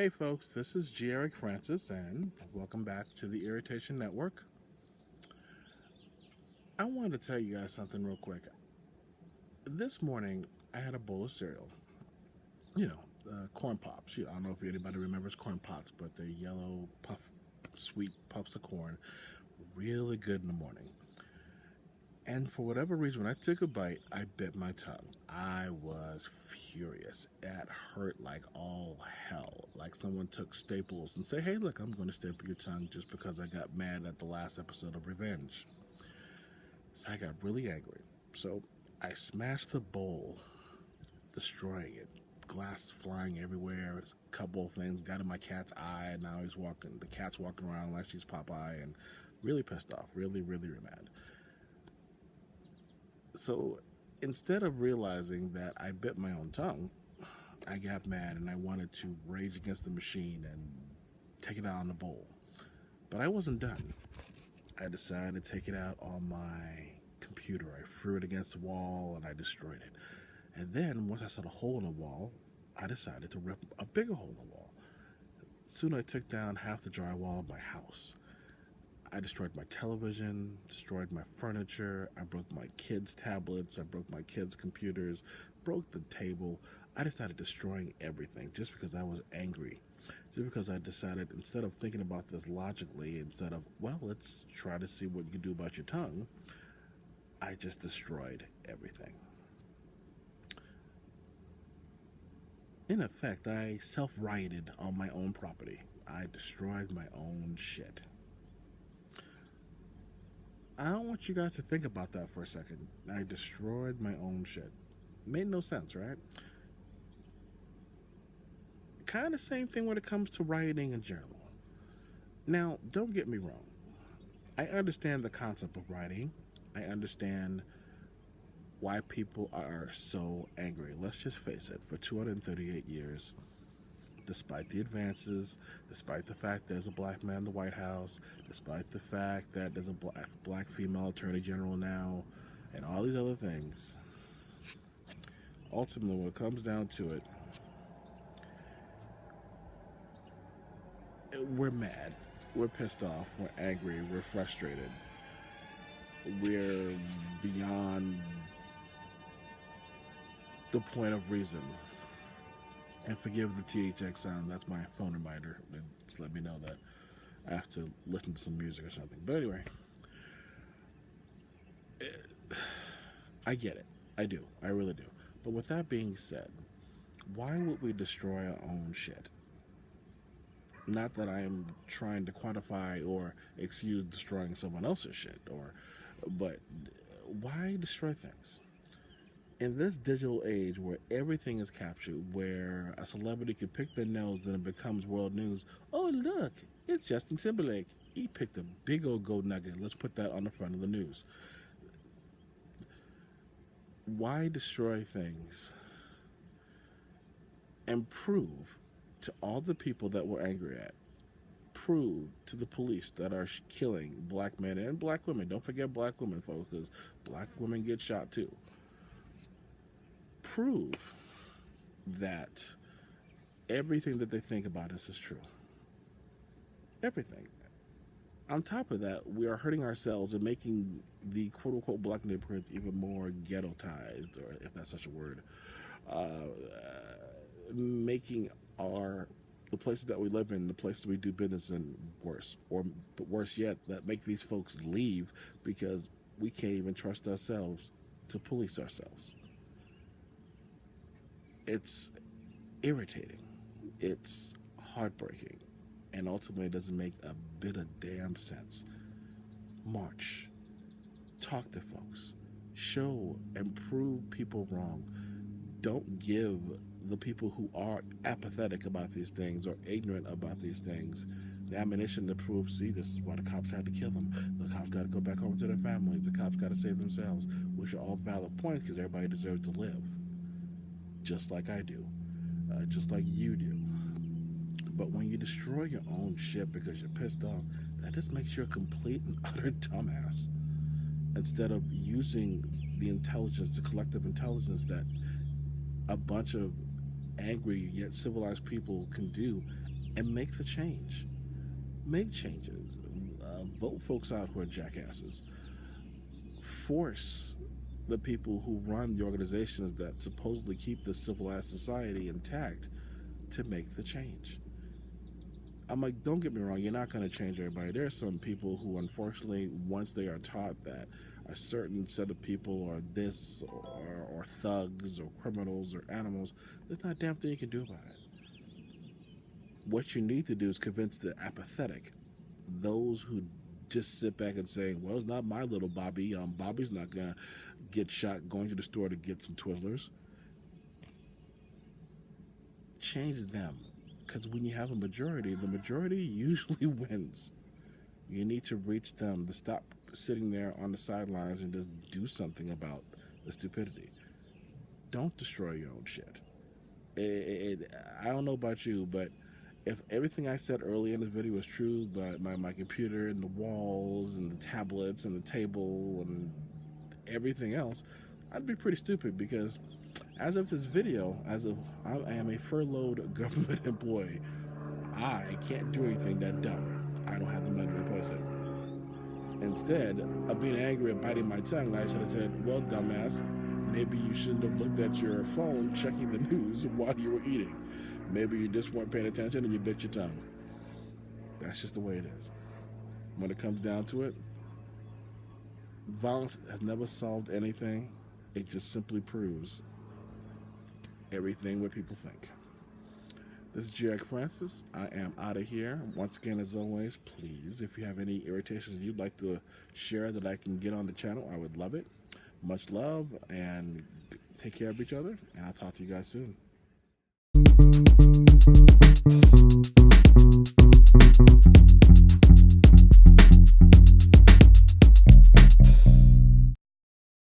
Hey folks, this is G. Eric Francis, and welcome back to the Irritation Network. I wanted to tell you guys something real quick. This morning, I had a bowl of cereal. Corn pops. I don't know if anybody remembers corn pops, but they're yellow, sweet puffs of corn. Really good in the morning. And for whatever reason, when I took a bite, I bit my tongue. I was furious. It hurt like all hell. Like someone took staples and say, hey, look, I'm going to staple your tongue just because I got mad at the last episode of Revenge. So I got really angry. So I smashed the bowl, destroying it. Glass flying everywhere. A couple of things got in my cat's eye. And now the cat's walking around like she's Popeye, and really pissed off. Really, really mad. So instead of realizing that I bit my own tongue, I got mad and I wanted to rage against the machine and take it out on the bowl. But I wasn't done. I decided to take it out on my computer. I threw it against the wall and I destroyed it. And then once I saw the hole in the wall, I decided to rip a bigger hole in the wall. Soon I took down half the drywall of my house. I destroyed my television, destroyed my furniture, I broke my kids' tablets, I broke my kids' computers, broke the table. I decided destroying everything just because I was angry. Just because I decided, instead of thinking about this logically, instead of, well, let's try to see what you can do about your tongue, I just destroyed everything. In effect, I self-rioted on my own property. I destroyed my own shit. I don't want you guys to think about that for a second. I destroyed my own shit. Made no sense, right? Kind of same thing when it comes to rioting in general. Now, don't get me wrong. I understand the concept of rioting. I understand why people are so angry. Let's just face it, for 238 years, despite the advances, despite the fact there's a black man in the White House, despite the fact that there's a black female attorney general now, and all these other things, ultimately, when it comes down to it, we're mad, we're pissed off, we're angry, we're frustrated, we're beyond the point of reason. And forgive the THX sound, that's my phone reminder. Just let me know that I have to listen to some music or something. But anyway, I get it. I do. I really do. But with that being said, why would we destroy our own shit? Not that I am trying to quantify or excuse destroying someone else's shit, but why destroy things? In this digital age where everything is captured, where a celebrity can pick their nose and it becomes world news, oh look, it's Justin Timberlake. He picked a big old gold nugget. Let's put that on the front of the news. Why destroy things and prove to all the people that we're angry at, prove to the police that are killing black men and black women, don't forget black women, folks, because black women get shot too, prove that everything that they think about us is true. Everything. On top of that, we are hurting ourselves and making the quote-unquote black neighborhoods even more ghettoized, or if that's such a word, making the places that we live in, the places we do business in, worse. But worse yet, that make these folks leave because we can't even trust ourselves to police ourselves. It's irritating. It's heartbreaking. And ultimately, it doesn't make a bit of damn sense. March. Talk to folks. Show and prove people wrong. Don't give the people who are apathetic about these things or ignorant about these things the ammunition to prove, see, this is why the cops had to kill them. The cops got to go back home to their families. The cops got to save themselves, which are all valid points because everybody deserves to live. Just like I do. Just like you do. But when you destroy your own shit because you're pissed off, that just makes you a complete and utter dumbass. Instead of using the intelligence, the collective intelligence that a bunch of angry yet civilized people can do and make the change. Make changes. Vote folks out who are jackasses. Force the people who run the organizations that supposedly keep this civilized society intact to make the change. I'm like, don't get me wrong, you're not going to change everybody. There are some people who, unfortunately, once they are taught that a certain set of people are this, or thugs, or criminals, or animals, there's not a damn thing you can do about it. What you need to do is convince the apathetic, those who just sit back and say, well, it's not my little Bobby. Bobby's not going to get shot going to the store to get some Twizzlers. Change them. Because when you have a majority, the majority usually wins. You need to reach them to stop sitting there on the sidelines and just do something about the stupidity. Don't destroy your own shit. I don't know about you, but if everything I said earlier in this video was true, but my computer and the walls and the tablets and the table and everything else, I'd be pretty stupid, because as of this video, as of I am a furloughed government employee, I can't do anything that dumb. I don't have the money to replace it. Instead of being angry and biting my tongue, I should have said, well, dumbass, maybe you shouldn't have looked at your phone checking the news while you were eating. Maybe you just weren't paying attention and you bit your tongue. That's just the way it is. When it comes down to it, violence has never solved anything. It just simply proves everything what people think. This is Jack Francis. I am out of here. Once again, as always, please, if you have any irritations you'd like to share that I can get on the channel, I would love it. Much love, and take care of each other, and I'll talk to you guys soon.